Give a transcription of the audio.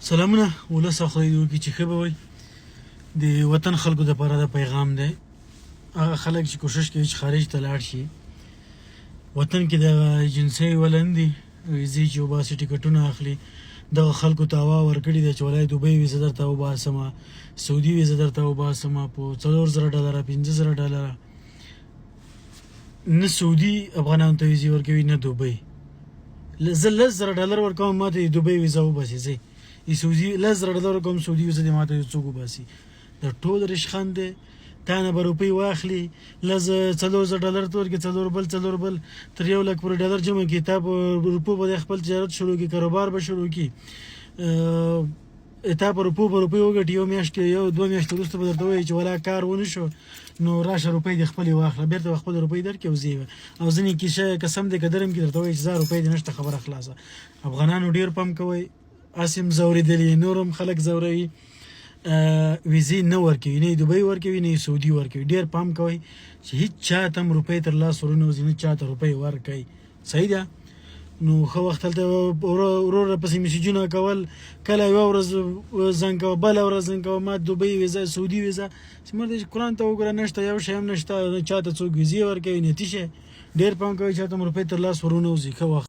سلامونه ولس او خدای دې وکړي چې ښه به وي. د وطن خلکو دپاره دا پیغام دی. هغه خلک چې کوشش کوي چې خارج ته لاړ شي، وطن کې دغه ایجنسۍ ولندې ویزې چې وباسي، ټکټونه اخلي، دغه خلکو ته هوا ورکړې ده چې ولای دوبۍ ویزه درته وباسمه، سعودي ویزه درته وباسمه په $4000 $5000. نه سعودي افغانانو ته ویزې ورکوي نه دوبۍ. زه $10,000 ورکوم ما ته دوبۍ ویزه وباسي، ځئ سعودي $10,000 ورکوم سعودي ویزه دې ما ته څوک وباسي. دا ټول رشخند دی. تا نه به روپۍ واخلي، $4,000 ته ورکړي، څلور بل تر $1,00,000 پورې ډالر جمع کړي، تا په روپو به خپل تجارت شروع کړي، کاروبار به شروع کړي، تا په روپو به روپۍ وګټي، یو میاشت کې یو دوه میاشتې وروسته به درته ووایي چې ولا کار ونه شو نو راشه روپۍ دې خپلې واخله، بېرته به خپل روپۍ درکړي او ځې. او ځینې کیسه قسم دی که درم کې درته وایي چې 1000 روپۍ دې نشته، خبره خلاصه. افغانانو ډېر پام کوئ، اسیم ځورېدلي، نور هم خلک ځوروي، ویزې نه ورکوي، نه یې دوبۍ ورکوي نه یې سعودي ورکوي. ډېر پام کوئ چې هېڅ چا ته هم روپۍ تر لاس ورنوځي، نه چا ته روپۍ ورکوئ. صحیح ده؟ نو ښه وخت هلته وروره پسې میسیجونه کول، کله یوه ورځ زنګ کوه، بله ورځ زنګ کوه، ما دوبۍ ویزه سعودي ویزه، چې مرده چې قرآن ته وګوره نشته، یو شی هم نشته، نه چا ته څوک ویزې ورکوي نه څه شی. ډېر پام کوئ چا ته هم روپۍ تر لاس ورنوځي. ښه وخت.